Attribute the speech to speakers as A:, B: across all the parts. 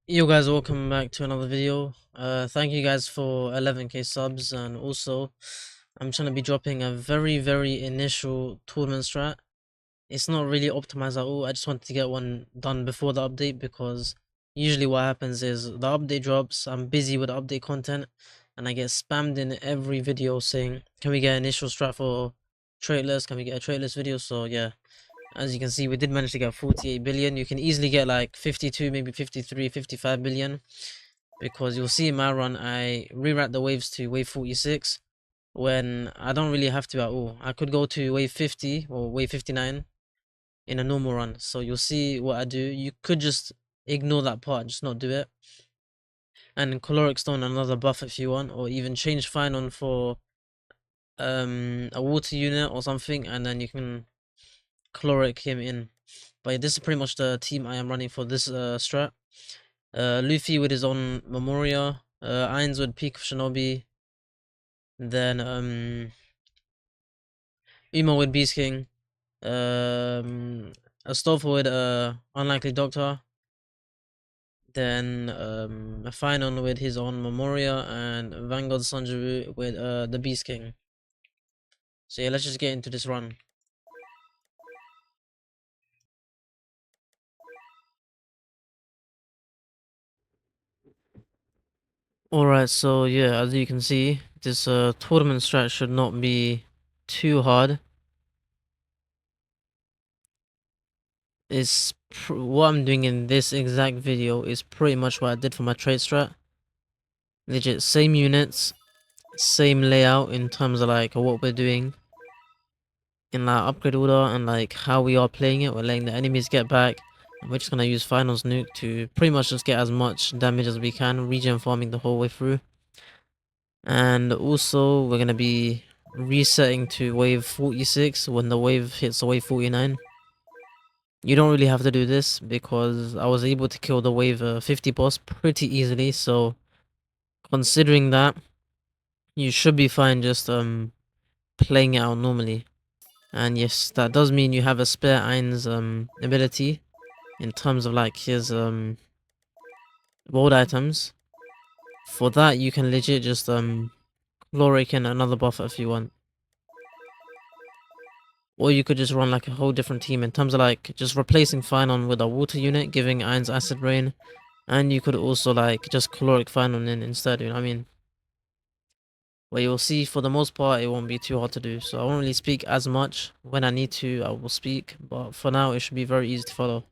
A: Yo guys, welcome back to another video. Thank you guys for 11k subs, and also I'm trying to be dropping a very initial tournament strat. It's not really optimized at all. I just wanted to get one done before the update because usually what happens is the update drops, I'm busy with update content, and I get spammed in every video saying, can we get initial strat for Traitless? Can we get a Traitless video? So yeah, as you can see, we did manage to get 48 billion. You can easily get like 52, maybe 53, 55 billion, because you'll see in my run, I rewrite the waves to wave 46 when I don't really have to at all. I could go to wave 50 or wave 59 in a normal run. So you'll see what I do. You could just ignore that part, just not do it. And caloric stone another buff if you want, or even change Finon for a water unit or something, and then you can caloric him in. But yeah, this is pretty much the team I am running for this strat. Luffy with his own Memoria, Ainz with Peak of Shinobi, then Uma with Beast King, Astolfo with Unlikely Doctor, then a Finon with his own Memoria, and Vanguards Sanjuru with the Beast King. So yeah, let's just get into this run. Alright, so yeah, as you can see, this tournament strat should not be too hard. What I'm doing in this exact video is pretty much what I did for my trade strat. Legit, same units, same layout in terms of like what we're doing in that upgrade order and like how we are playing it. We're letting the enemies get back, and we're just gonna use finals nuke to pretty much just get as much damage as we can, regen farming the whole way through. And also we're gonna be resetting to wave 46 when the wave hits wave 49. You don't really have to do this because I was able to kill the wave 50 boss pretty easily, so considering that, you should be fine just playing it out normally. And yes, that does mean you have a spare Ein's ability in terms of like his world items. For that you can legit just caloric in another buff if you want. Or you could just run like a whole different team in terms of like just replacing Finon with a water unit, giving Ein's acid rain. And you could also like just caloric Finon in instead, you know what I mean? But you'll see for the most part it won't be too hard to do. So I won't really speak as much. When I need to, I will speak. But for now it should be very easy to follow.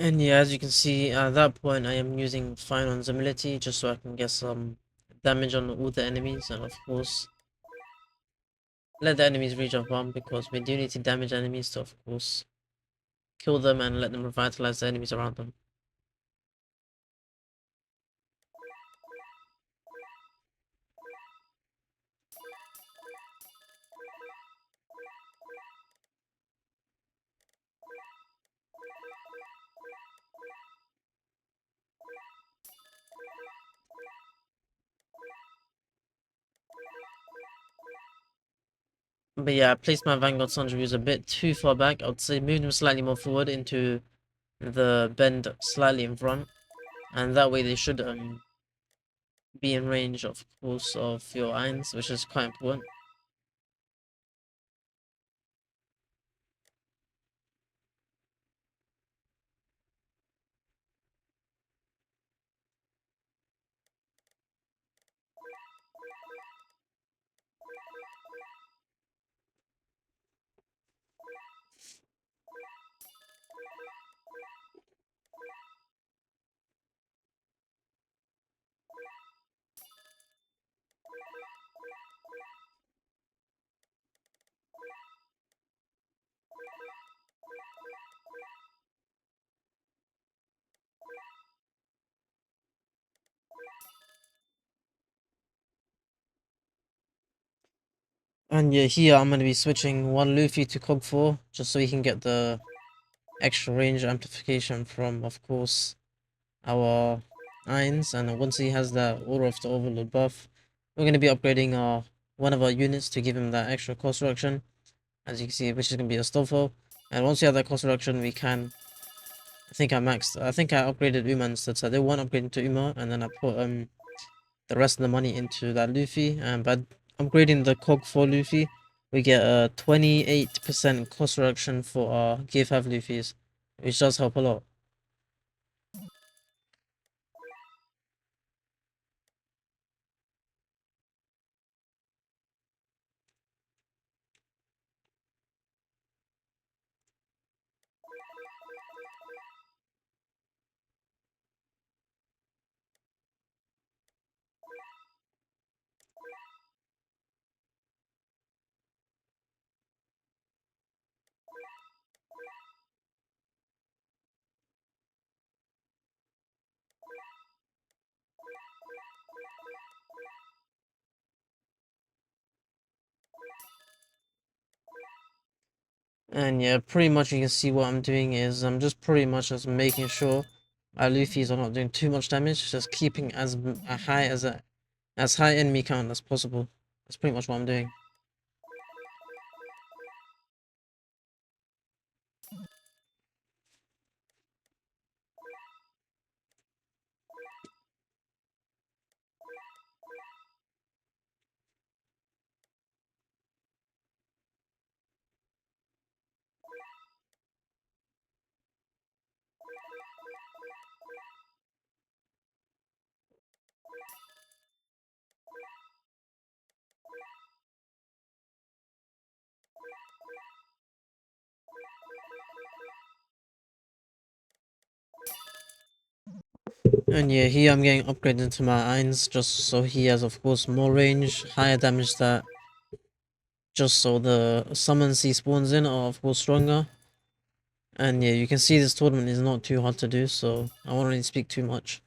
A: And yeah, as you can see, at that point I am using Fine on ability just so I can get some damage on all the enemies, and of course let the enemies reach our farm, because we do need to damage enemies to of course kill them and let them revitalize the enemies around them. But yeah, I placed my Vanguard Sundries a bit too far back. I would say move them slightly more forward into the bend slightly in front, and that way they should be in range of course of your irons, which is quite important. And yeah, here I'm going to be switching one Luffy to Cog 4 just so he can get the extra range amplification from of course our irons, and once he has that Order of the Overlord buff, we're going to be upgrading one of our units to give him that extra cost reduction, as you can see, which is going to be a Stoffel. And once we have that cost reduction, we can, I think I upgraded Uma instead, so I did one upgrade into Uma, and then I put the rest of the money into that Luffy, and by upgrading the Cog 4 Luffy, we get a 28% cost reduction for our Gear 5 Luffys, which does help a lot. And yeah, pretty much you can see what I'm doing is I'm just pretty much just making sure our Luffys are not doing too much damage, just keeping as high enemy count as possible. That's pretty much what I'm doing. And yeah, here I'm getting upgraded to my irons just so he has of course more range, higher damage stat, just so the summons he spawns in are of course stronger. And yeah, you can see this tournament is not too hard to do, so I won't really speak too much.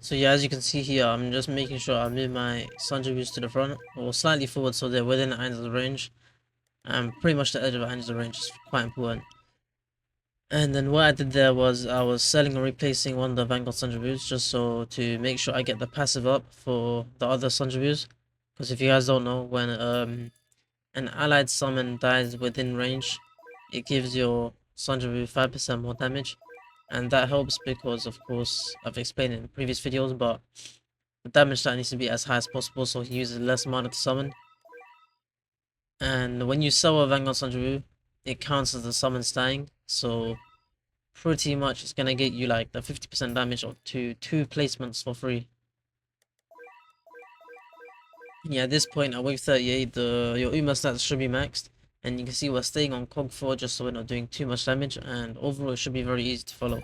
A: So yeah, as you can see here, I'm just making sure I move my Sanjabus to the front or slightly forward so they're within the Angel's range. And pretty much the edge of Angel's range is quite important. And then what I did there was I was selling or replacing one of the Vanguard Sanjabus just so to make sure I get the passive up for the other Sanjabus. Because if you guys don't know, when an allied summon dies within range, it gives your Sanjabu 5% more damage. And that helps because, of course, I've explained it in previous videos, but the damage stat needs to be as high as possible so he uses less mana to summon. And when you sell a Vanguard Sanjabu, it counts as the summons dying, so pretty much it's gonna get you like the 50% damage up to 2 placements for free. Yeah, at this point at wave 38, your Uma stats should be maxed, and you can see we're staying on Cog 4 just so we're not doing too much damage, and overall it should be very easy to follow.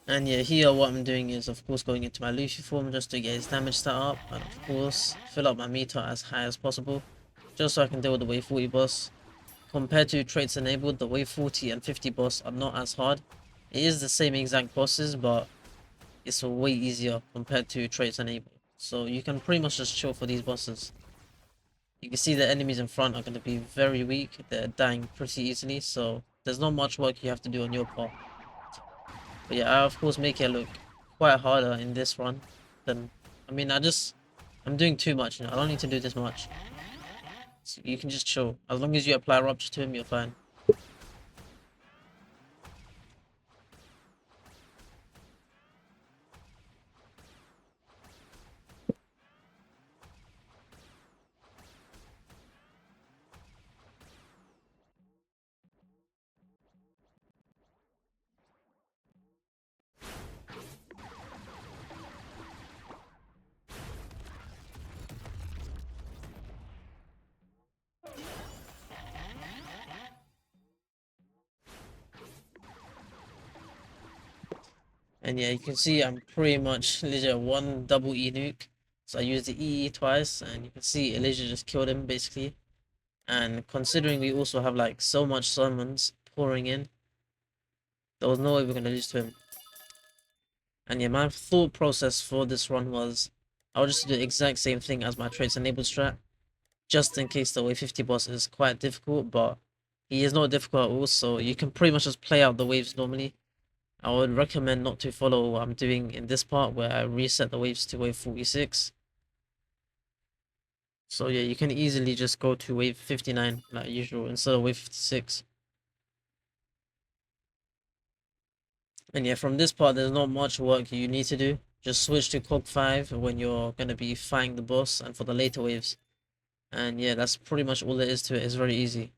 A: And yeah, here what I'm doing is of course going into my Luffy form just to get his damage stat up, and of course fill up my meter as high as possible, just so I can deal with the wave 40 boss. Compared to traits enabled, the wave 40 and 50 boss are not as hard. It is the same exact bosses, but it's way easier compared to traits enabled. So you can pretty much just chill for these bosses. You can see the enemies in front are going to be very weak. They're dying pretty easily, so there's not much work you have to do on your part. But yeah, I of course make it look quite harder in this run than... I mean, I'm doing too much, you know. I don't need to do this much. So you can just chill. As long as you apply Rupture to him, you're fine. And yeah, you can see I'm pretty much legit one double E nuke. So I used the EE twice, and you can see Elijah just killed him basically. And considering we also have like so much summons pouring in, there was no way we're gonna lose to him. And yeah, my thought process for this run was I'll just do the exact same thing as my traits enabled strat, just in case the wave 50 boss is quite difficult, but he is not difficult at all, so you can pretty much just play out the waves normally. I would recommend not to follow what I'm doing in this part where I reset the waves to wave 46. So yeah, you can easily just go to wave 59 like usual instead of wave 56. And yeah, from this part, there's not much work you need to do. Just switch to Cog 5 when you're going to be fighting the boss and for the later waves. And yeah, that's pretty much all there is to it. It's very easy.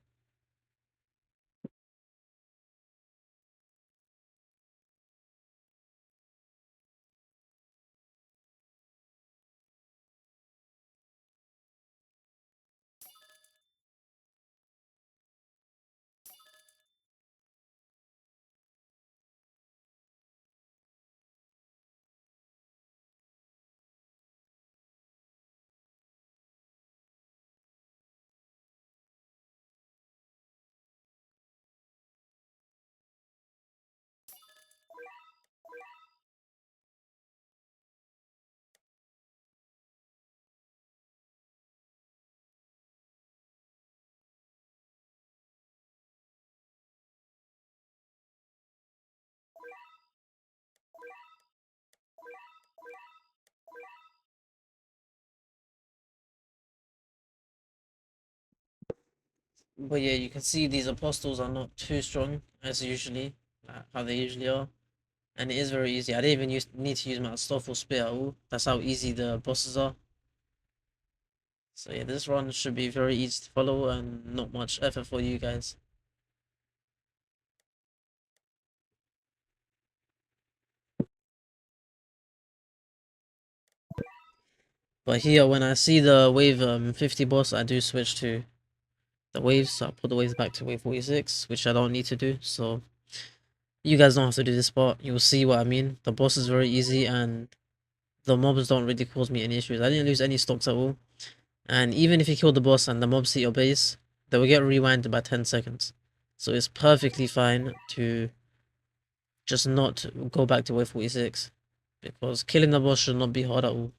A: But yeah, you can see these apostles are not too strong as usually, how they usually are. And it is very easy. I didn't even need to use my Stoffel Spear at all. That's how easy the bosses are. So yeah, this run should be very easy to follow and not much effort for you guys. But here, when I see the wave 50 boss, I do switch to the waves, so I put the waves back to wave 46, which I don't need to do, so you guys don't have to do this part. You'll see what I mean. The boss is very easy, and the mobs don't really cause me any issues. I didn't lose any stocks at all, and even if you kill the boss and the mobs hit your base, they will get rewinded by 10 seconds. So it's perfectly fine to just not go back to wave 46, because killing the boss should not be hard at all.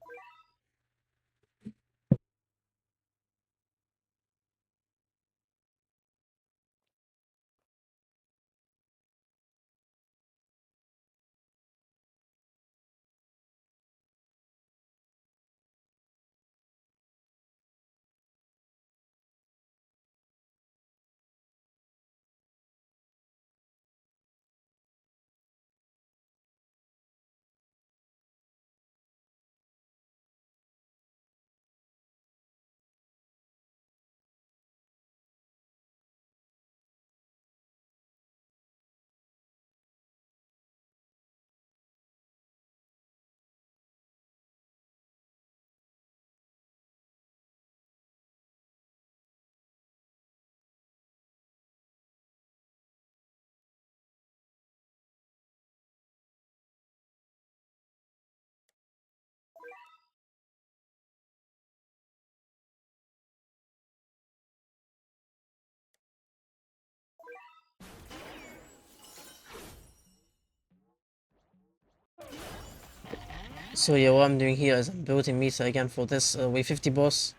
A: So yeah, what I'm doing here is I'm building meter again for this wave 50 boss.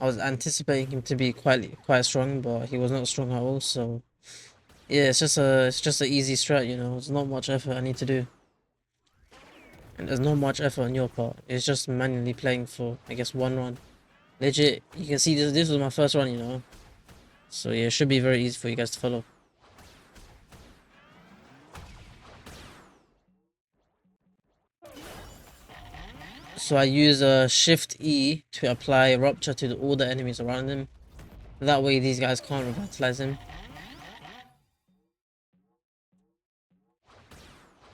A: I was anticipating him to be quite strong, but he was not strong at all. So yeah, it's just a easy strat, you know. It's not much effort I need to do, and there's not much effort on your part. It's just manually playing for, I guess, one run. Legit, you can see this was my first run, you know. So yeah, it should be very easy for you guys to follow. So I use a Shift E to apply Rupture to all the enemies around him. That way these guys can't revitalize him.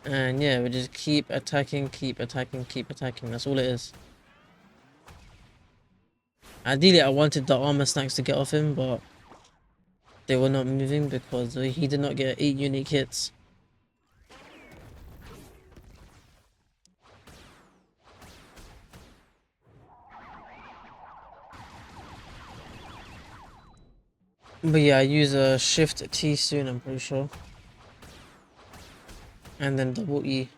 A: And yeah, we just keep attacking, keep attacking, keep attacking. That's all it is. Ideally, I wanted the armor snacks to get off him, but they were not moving because he did not get 8 unique hits. But yeah, I use a Shift T soon, I'm pretty sure. And then double E.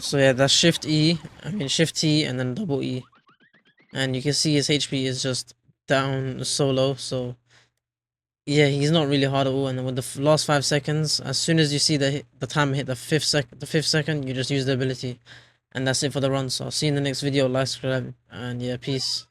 A: So yeah, that's Shift T and then double E. And you can see his HP is just down so low, so yeah, he's not really hard at all. And then with the last 5 seconds, as soon as you see the time hit the fifth second, you just use the ability. And that's it for the run. So I'll see you in the next video. Like, subscribe, and yeah, peace.